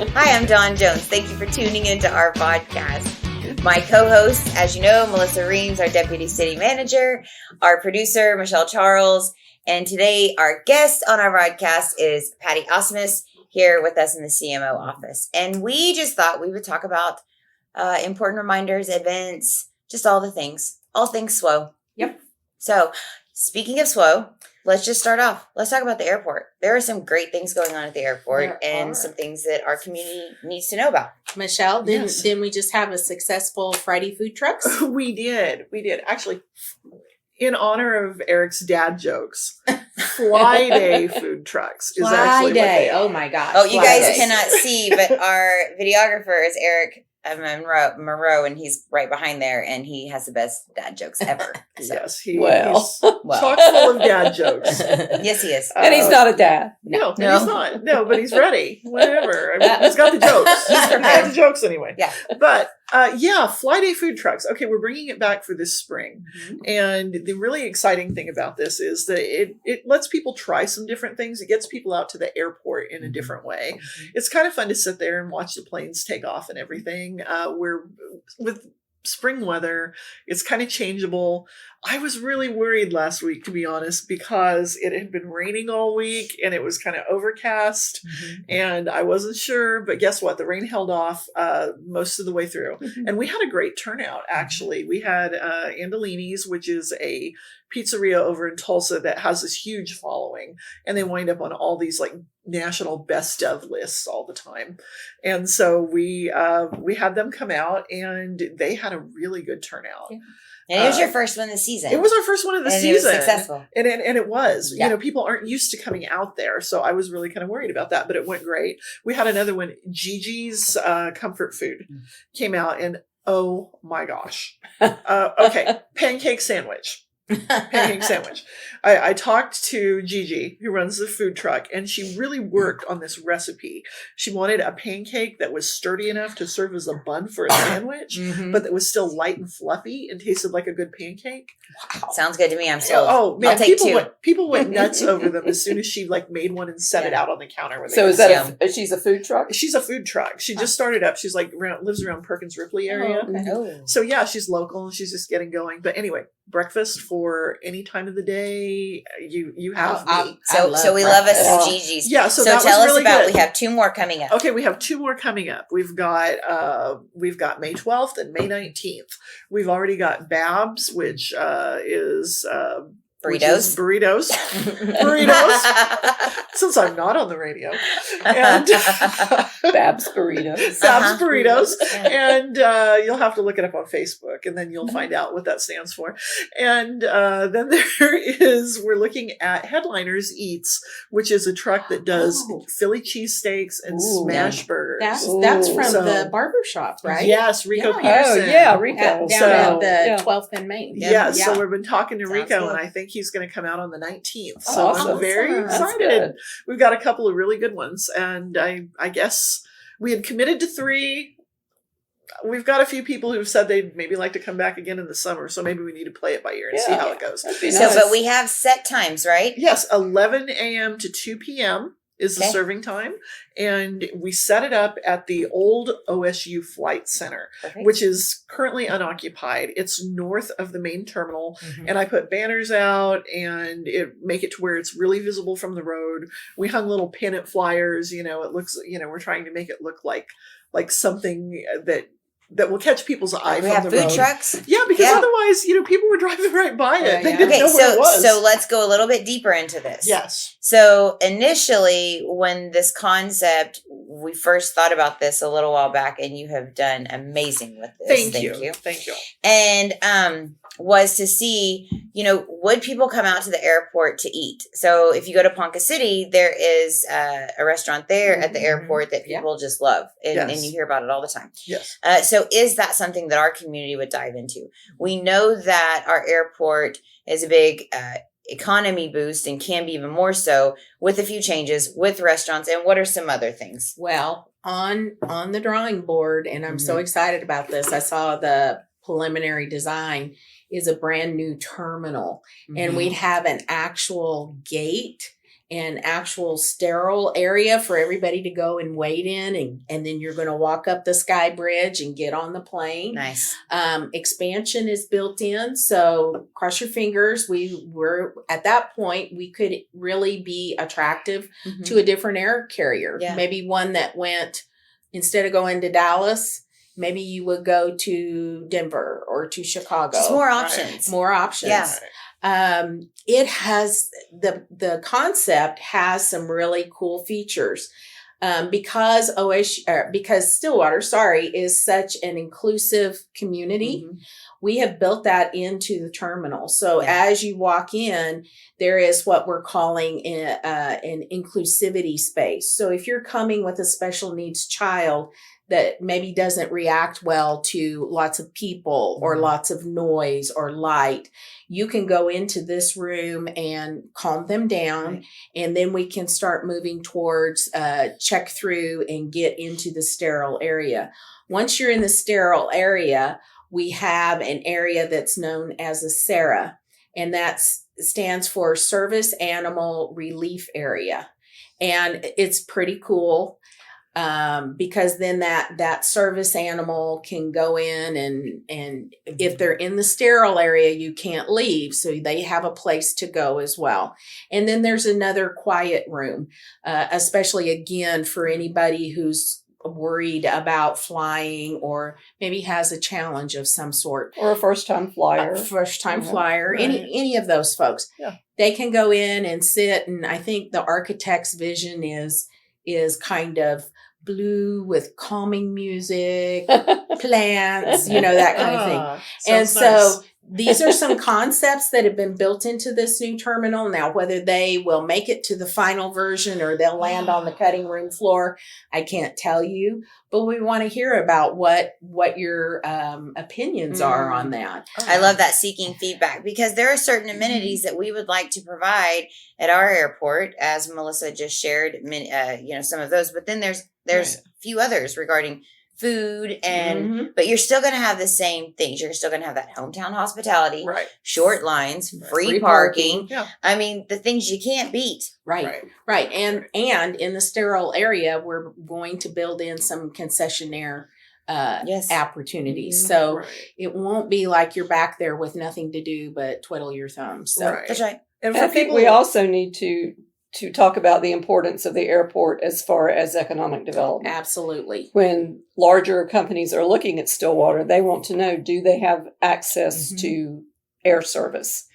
Hi, I'm Dawn Jones. Thank you for tuning into our podcast. My co-host, as you know, Melissa Reams, our Deputy City Manager, our producer, Michelle Charles, and today our guest on our broadcast is Patti Osmus here with us in the CMO office. And we just thought we would talk about important reminders, events, just all things SWO. Yep. So speaking of SWO, let's just start off. Let's talk about the airport. There are some great things going on at the airport and some things that our community needs to know about. Michelle, didn't we just have a successful Friday food trucks? We did. Actually, in honor of Eric's dad jokes, Fly Day food trucks is actually what they are. Oh my gosh. Oh, you guys cannot see, but our videographer is Eric Monroe, and he's right behind there, and he has the best dad jokes ever. So. Yes, he's chock full of dad jokes. Yes, he is. And he's not a dad. No, he's not. No, but he's ready. Whatever. I mean, he's got the jokes. He's got the jokes anyway. Yeah. But Fly Day food trucks. Okay, we're bringing it back for this spring. Mm-hmm. And the really exciting thing about this is that it lets people try some different things. It gets people out to the airport in a different way. Mm-hmm. It's kind of fun to sit there and watch the planes take off and everything. We're with spring weather, it's kind of changeable. I was really worried last week, to be honest, because it had been raining all week and it was kind of overcast and I wasn't sure, but guess what? The rain held off most of the way through. And we had a great turnout, actually. We had Andolini's, which is a pizzeria over in Tulsa that has this huge following, and they wind up on all these like national best of lists all the time. And so we had them come out and they had a really good turnout. Yeah. And it was your first one this season. It was our first one of the season. It was successful. And it was. Yeah. You know, people aren't used to coming out there. So I was really kind of worried about that, but it went great. We had another one, Gigi's Comfort Food came out, and oh my gosh. Okay, pancake sandwich. I talked to Gigi, who runs the food truck, and she really worked on this recipe. She wanted a pancake that was sturdy enough to serve as a bun for a sandwich, but that was still light and fluffy and tasted like a good pancake. Wow. Sounds good to me. I'm sold. Oh man, I'll take two. People went nuts over them as soon as she like made one and set it out on the counter. So is that she's a food truck? She's a food truck. She just started up. She's like lives around Perkins Ripley area. Oh, okay. Oh. So yeah, she's local and she's just getting going. But anyway, breakfast for any time of the day, you have me. So we love us some Gigi's. Yeah. So tell us really about. Good. We have two more coming up. Okay, we have two more coming up. We've got May 12th and May 19th. We've already got Babs, which is burritos. Burritos. Since I'm not on the radio. And Babs Burritos. Babs Burritos. And you'll have to look it up on Facebook and then you'll find out what that stands for. And then we're looking at Headliners Eats, which is a truck that does Philly cheesesteaks and smash burgers. That's from the barbershop, right? Yes, Rico Peterson. Oh, yeah, Rico. Down at the 12th and Main. Yes, so we've been talking to Rico, and I think he's going to come out on the 19th. So I'm very excited. We've got a couple of really good ones, and I guess we had committed to 3. We've got a few people who've said they'd maybe like to come back again in the summer, so maybe we need to play it by ear and see how it goes. Nice. But we have set times, right? Yes, 11 a.m. to 2 p.m. is the serving time, and we set it up at the old OSU Flight Center, which is currently unoccupied. It's north of the main terminal, and I put banners out and make it to where it's really visible from the road. We hung little pennant flyers. You know, it looks. You know, we're trying to make it look like something that will catch people's eye from the road. We have food trucks? Yeah, because otherwise, people were driving right by it. They didn't know where it was. So let's go a little bit deeper into this. Yes. So initially, when this concept, we first thought about this a little while back, and you have done amazing with this. Thank you. And was to see, would people come out to the airport to eat? So if you go to Ponca City, there is a restaurant there at the airport that people just love. And you hear about it all the time. Yes. So is that something that our community would dive into? We know that our airport is a big economy boost and can be even more so with a few changes with restaurants. And what are some other things? Well, on the drawing board, and I'm so excited about this. I saw the preliminary design is a brand new terminal, and we'd have an actual gate an actual sterile area for everybody to go and wait in, and then you're going to walk up the sky bridge and get on the plane. Nice. Expansion is built in, so cross your fingers. We were at that point, we could really be attractive to a different air carrier. Yeah. Maybe one that went, instead of going to Dallas, maybe you would go to Denver or to Chicago. Just more options. More options. Yeah. It has the concept has some really cool features. Because Stillwater, is such an inclusive community, we have built that into the terminal. So as you walk in, there is what we're calling an inclusivity space. So if you're coming with a special needs child that maybe doesn't react well to lots of people or lots of noise or light, you can go into this room and calm them down. And then we can start moving towards check through and get into the sterile area. Once you're in the sterile area, we have an area that's known as a SARA, and that stands for Service Animal Relief Area. And it's pretty cool. Because then that service animal can go in and if they're in the sterile area, you can't leave. So they have a place to go as well. And then there's another quiet room, especially again, for anybody who's worried about flying or maybe has a challenge of some sort. Or a first-time flyer. Flyer, any of those folks. Yeah. They can go in and sit, and I think the architect's vision is kind of blue with calming music, plants, that kind of thing. And so these are some concepts that have been built into this new terminal. Now, whether they will make it to the final version or they'll land on the cutting room floor, I can't tell you. But we want to hear about what your opinions are on that. I love that, seeking feedback, because there are certain amenities that we would like to provide at our airport, as Melissa just shared, some of those. But then there's a few others regarding food but you're still going to have the same things. You're still going to have that hometown hospitality, short lines, free parking. Yeah. I mean, the things you can't beat. Right. And in the sterile area, we're going to build in some concessionaire opportunities. So it won't be like you're back there with nothing to do but twiddle your thumbs. So that's right. And I think we also need to talk about the importance of the airport as far as economic development. Absolutely. When larger companies are looking at Stillwater, they want to know, do they have access to air service?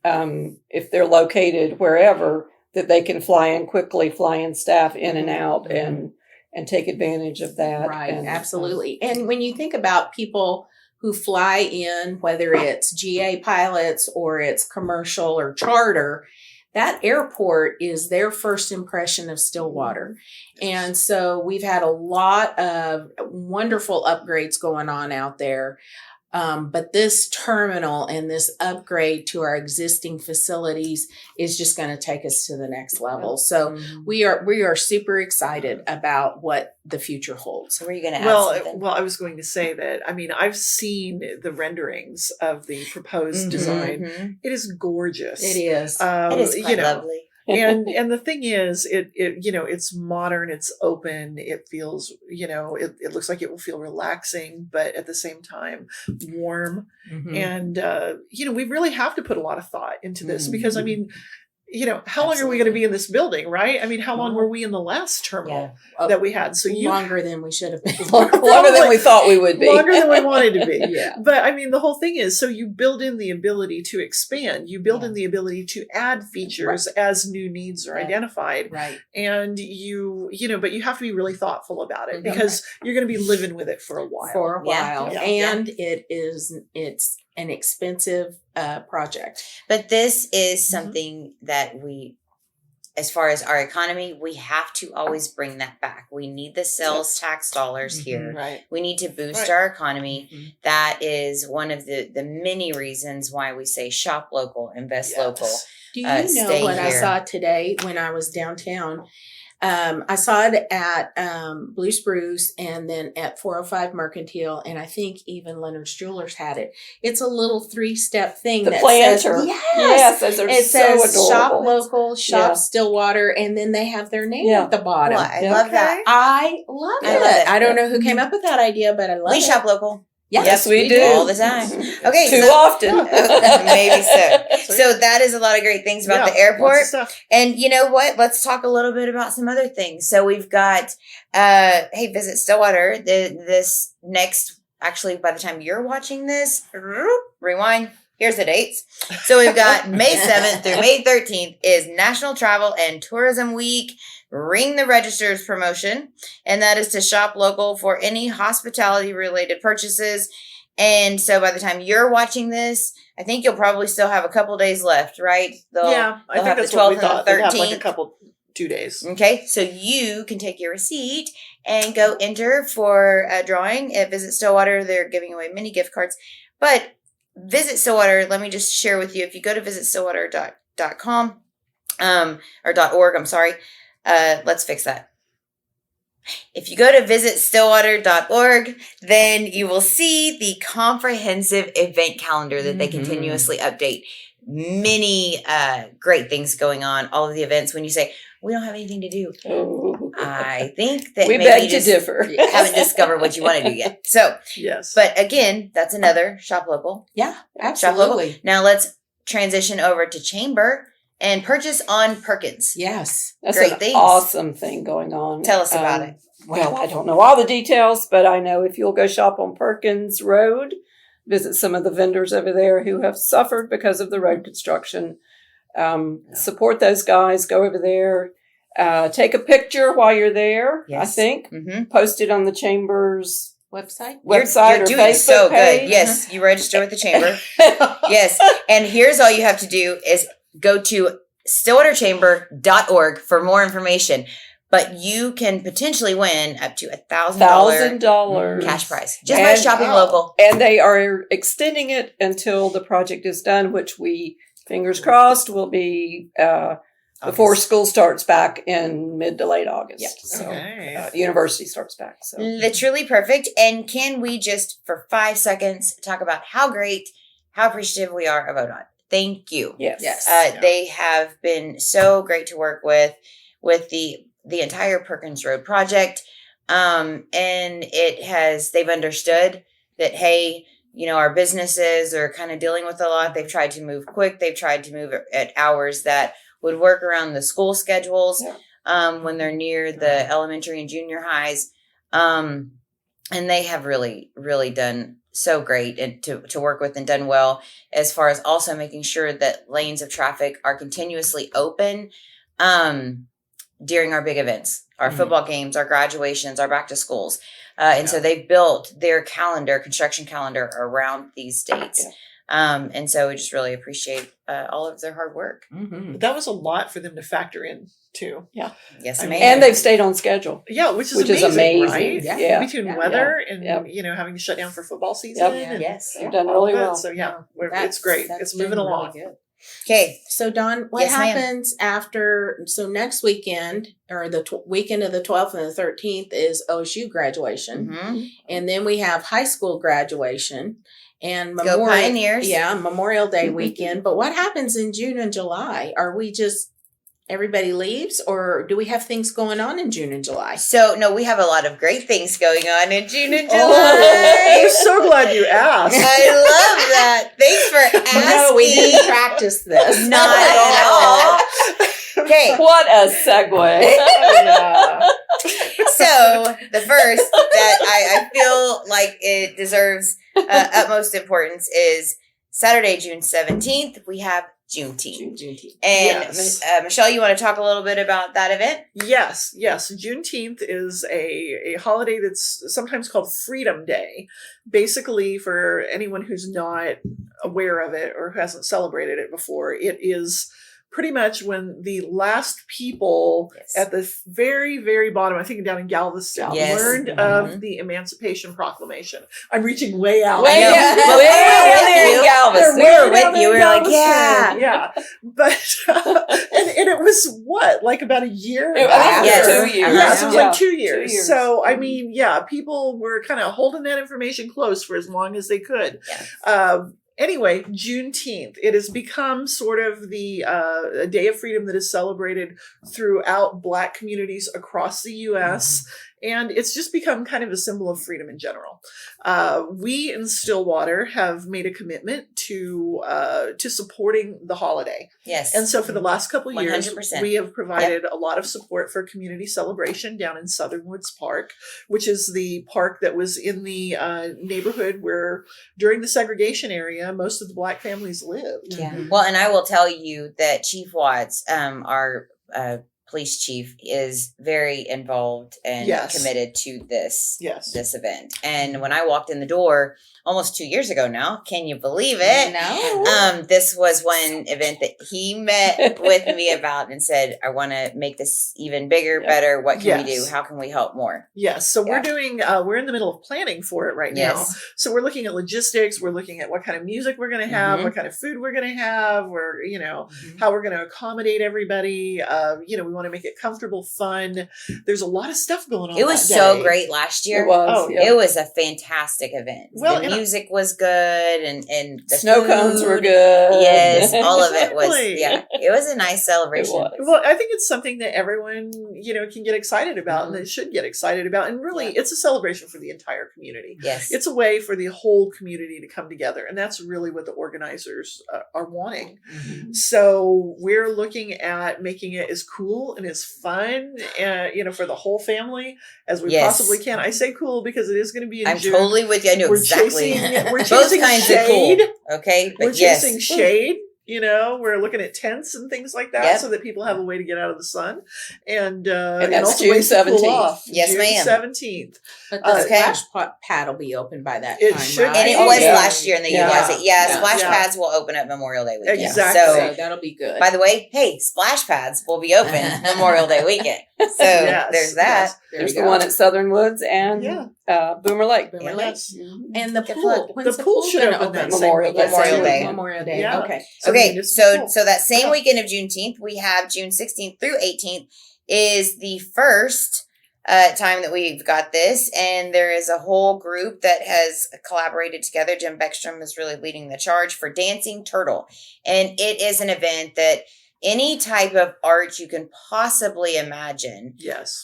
If they're located wherever, that they can fly in quickly, fly in staff in and out and take advantage of that. Right, absolutely. And when you think about people who fly in, whether it's GA pilots or it's commercial or charter, that airport is their first impression of Stillwater. And so we've had a lot of wonderful upgrades going on out there. But this terminal and this upgrade to our existing facilities is just going to take us to the next level. So we are super excited about what the future holds. So were you going to add something? Well, I was going to say that, I've seen the renderings of the proposed design. It is gorgeous. It is. It is quite lovely. and the thing is, it's modern, it's open, it feels, it looks like it will feel relaxing, but at the same time warm. And we really have to put a lot of thought into this because how long are we going to be in this building, right? How long were we in the last terminal that we had? So longer than we should have been. Longer than we thought we would be. Longer than we wanted to be. Yeah. But the whole thing is, so you build in the ability to expand. You build in the ability to add features as new needs are identified. Right. And but you have to be really thoughtful about it because you're going to be living with it for a while. Yeah. And it's an expensive project. But this is something that we, as far as our economy, we have to always bring that back. We need the sales tax dollars here. Right. We need to boost our economy. That is one of the many reasons why we say shop local, invest local. Do you know stay what I here. saw today when I was downtown? I saw it at Blue Spruce and then at 405 Mercantile, and I think even Leonard's Jewelers had it. It's a little 3-step thing The that planter. says, yes, those are it so says adorable. shop local, shop Yeah. Stillwater, and then they have their name Yeah. at the bottom. Well, I Yeah. love that. I love I it. love it. I don't know who came up with that idea, but I love We it. shop local. Yes, we do. All the time. Mhm. Okay, Too so- often. Maybe so. Sweet. So that is a lot of great things about Yeah, the airport. lots of stuff. And you know what? Let's talk a little bit about some other things. So we've got, hey, Visit Stillwater. This next, actually, by the time you're watching this, rewind. Here's the dates. So we've got May 7th through May 13th is National Travel and Tourism Week. Ring the Registers promotion. And that is to shop local for any hospitality related purchases. And so by the time you're watching this, I think you'll probably still have a couple days left, right? I they'll think have that's the what we 12th and thought. the They'd have like a 13th. couple, 2 days. Okay, so you can take your receipt and go enter for a drawing at Visit Stillwater. They're giving away mini gift cards. But Visit Stillwater, let me just share with you, if you go to visitstillwater.com, or .org, I'm sorry. Let's fix that. If you go to visitstillwater.org, then you will see the comprehensive event calendar that they continuously update. Many great things going on, all of the events. When you say, we don't have anything to do, Oh. I think that We maybe beg you to just differ. haven't discovered what you want to do yet. So, Yes. but again, that's another shop local. Yeah, Shop local. absolutely. Now let's transition over to Chamber and purchase on Perkins. Yes. That's Great an things. awesome thing going on. Tell us about it. Well, I don't know all the details, but I know if you'll go shop on Perkins Road, visit some of the vendors over there who have suffered because of the road construction. Support those guys. Go over there. Take a picture while you're there, Yes. I think. Mm-hmm. Post it on the Chamber's Website? website You're or doing Facebook so page. good. Yes, you register with the Chamber. Yes. And here's all you have to do is go to stillwaterchamber.org for more information. But you can potentially win up to $1,000 $1,000 cash prize just by And- shopping wow. local. And they are extending it until the project is done, which we, fingers crossed, will be before school starts back in mid to late August. Yep. So Okay. university starts back. So Literally perfect. And can we just, for 5 seconds, talk about how great, how appreciative we are of ODOT? Thank you. yes. Yes. They have been so great to work with the entire Perkins Road project. And they've understood that, hey, you know, our businesses are kind of dealing with a lot. They've tried to move quick. They've tried to move at hours that would work around the school schedules, when they're near the elementary and junior highs. And they have really, really done so great and to work with and done well, as far as also making sure that lanes of traffic are continuously open during our big events, our football games, our graduations, our back to schools. And so they've built their construction calendar around these dates. And so we just really appreciate all of their hard work. Mm-hmm. That was a lot for them to factor in, too. Yes, I ma'am. mean- And they've stayed on schedule. Yeah, which is Which is amazing, amazing. right? Yeah. Between Yeah. weather and, Yep. you know, having to shut down for football season. Yep. And Yes. They've done all really of it. well. So, yeah, That's- it's great. that's It's moving been really along. good. Okay. So Dawn, what Yes, ma'am. happens after? So next weekend, or the weekend of the 12th and the 13th, is OSU graduation, Mhm. and then we have high school graduation and Go Memorial. Pioneers. Yeah, Memorial Day weekend. But what happens in June and July? Are we just everybody leaves, or do we have things going on in June and July? So, no, we have a lot of great things going on in June and July. Oh, I'm so glad you asked. I love that. Thanks for asking. No, we didn't practice this. Not at all. Okay. What a segue. Yeah. So the first that I feel like it deserves utmost importance is Saturday, June 17th. We have Juneteenth. Juneteenth. And Yes. Michelle, you want to talk a little bit about that event? Yes. Juneteenth is a holiday that's sometimes called Freedom Day. Basically, for anyone who's not aware of it or who hasn't celebrated it before, it is pretty much when the last people at the very, very bottom, I think down in Galveston, learned of the Emancipation Proclamation. I'm reaching way out. Way out. We were with you. We were like, yeah. But and it was what, like about a year? I think it was 2 years. Yeah, so it was like 2 years. 2 years. So I mean, people were kind of holding that information close for as long as they could. Anyway, Juneteenth, it has become sort of the a day of freedom that is celebrated throughout Black communities across the U.S., and it's just become kind of a symbol of freedom in general. We in Stillwater have made a commitment to supporting the holiday. Yes. And so for the last couple of years, 100%. we have provided a lot of support for community celebration down in Southern Woods Park, which is the park that was in the neighborhood where during the segregation area, most of the Black families lived. Yeah. Well, and I will tell you that Chief Watts, our police chief, is very involved and committed to this event. And when I walked in the door almost 2 years ago now, can you believe it? No. This was one event that he met with me about and said, I want to make this even bigger, better. What can we do? How can we help more? Yes. So we're doing, we're in the middle of planning for it right now. So we're looking at logistics. We're looking at what kind of music we're going to have, what kind of food we're going to have, where, how we're going to accommodate everybody. We want to make it comfortable, fun. There's a lot of stuff going on. It was so great last year. It was. It was a fantastic event. Well, the music was good, and the snow cones were good. Yes, all of it was. Yeah, it was a nice celebration. Well, I think it's something that everyone can get excited about, and they should get excited about. And really, it's a celebration for the entire community. Yes, it's a way for the whole community to come together, and that's really what the organizers are wanting. So we're looking at making it as cool and as fun, for the whole family as we possibly can. I say cool because it is going to be in June. I'm totally with you. I know exactly. We're chasing kinds shade. Of cool. Okay, but we're chasing shade. We're looking at tents and things like that so that people have a way to get out of the sun. And that's also June ways to cool 17th. off. Yes, June ma'am. 17th. But the splash pad will be open by that time, should right? And it was last year, and they utilized it. Yeah, splash Yeah. pads will open up Memorial Day weekend. Exactly. So that'll be good. By the way, hey, splash pads will be open Memorial Day weekend. So there's that. There's the one at Southern Woods and Boomer Lake. Boomer Lake. And the Good pool. luck. When's The pool should gonna open that Memorial Day. Memorial Day. Yeah. Okay. Okay, so that same weekend of Juneteenth, we have June 16th through 18th is the first time that we've got this, and there is a whole group that has collaborated together. Jim Beckstrom is really leading the charge for Dancing Turtle, and it is an event that any type of art you can possibly imagine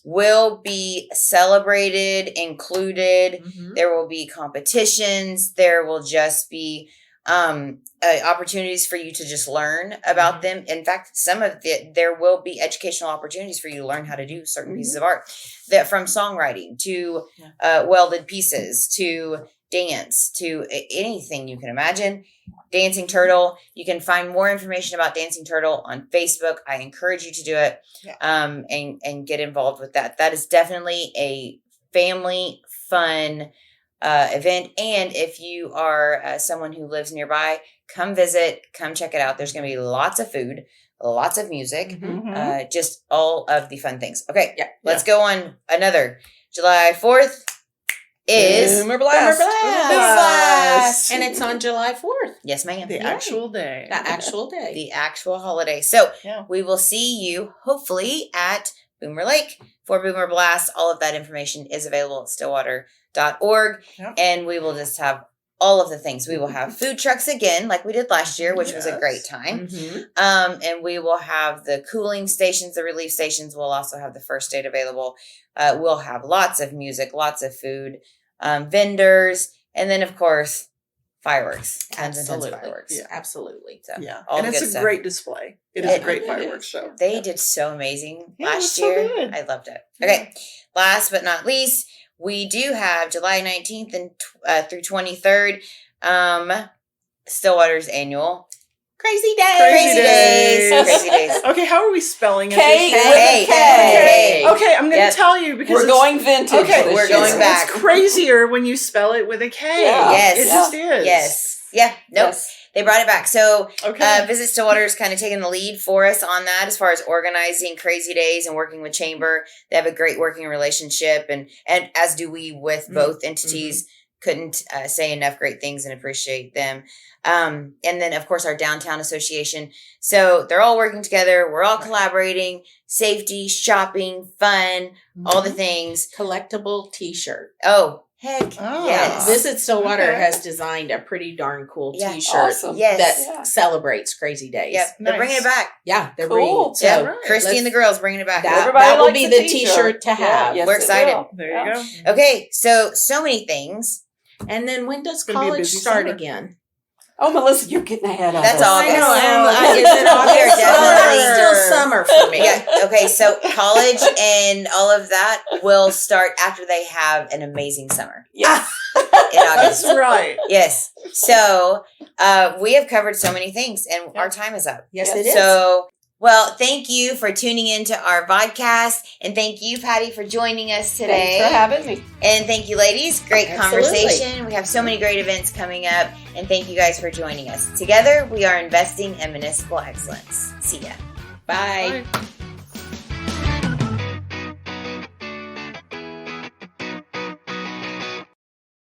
will be celebrated, included. There will be competitions. There will just be opportunities for you to just learn about them. In fact, there will be educational opportunities for you to learn how to do certain pieces of art, that from songwriting to welded pieces to dance to anything you can imagine. Dancing Turtle. You can find more information about Dancing Turtle on Facebook. I encourage you to do it and get involved with that. That is definitely a family fun event. And if you are someone who lives nearby, come visit, come check it out. There's going to be lots of food, lots of music, just all of the fun things. Okay, let's go on another. July 4th is Boomer Blast. And it's on July 4th. Yes, ma'am. The actual day. The actual day. The actual holiday. So we will see you hopefully at Boomer Lake for Boomer Blast. All of that information is available at stillwater.org. And we will just have all of the things. We will have food trucks again, like we did last year, which was a great time. And we will have the cooling stations, the relief stations. We'll also have the first aid available. We'll have lots of music, lots of food, vendors, and then, of course, fireworks. Tons and tons of fireworks. Yeah. Absolutely. So, and it's a great display. It is a great fireworks show. They did so amazing last so year. good. I loved it. Okay. Last but not least, we do have July 19th and through 23rd, Stillwater's annual Crazy Days. Crazy Days. Okay, how are we spelling it? K. Okay, I'm going to tell you because we're going vintage. Okay, we're going back. It's crazier when you spell it with a K. Yes. It just is. Yes. Yeah. Nope. They brought it back. So Okay. Visit Stillwater is kind of taking the lead for us on that as far as organizing Crazy Days and working with Chamber. They have a great working relationship, and as do we with both entities. Couldn't say enough great things and appreciate them. And then, of course, our downtown association. So they're all working together. We're all collaborating. Safety, shopping, fun, all the things. Collectible T-shirt. Oh, heck Oh. yes. Visit Stillwater Okay. has designed a pretty darn cool Yeah. T-shirt Awesome. Yes. that celebrates Crazy Days. Yep. They're Nice. bringing it back. Yeah, they're Cool. bringing. So Yeah. right. Christy and the girls bringing it back. that, Everybody that will likes be a the t-shirt. T-shirt to Yeah, have. yes, We're it excited. will. There Yeah. you go. Okay. So many things. And then when does It's gonna be a college busy start summer. again? Oh, Melissa, you're getting ahead of That's us. August. I know. Is Is it August? We are definitely- It's still summer for me. Yeah. Okay. So college and all of that will start after they have an amazing summer Yes. in August. That's right. Yes. So we have covered so many things, and our time is up. Yes, Yes. it is. So, well, thank you for tuning into our podcast, and thank you, Patti, for joining us today. Thanks for having me. And thank you, ladies. Great Absolutely. conversation. We have so many great events coming up, and thank you guys for joining us. Together, we are investing in municipal excellence. See ya. Bye. Bye.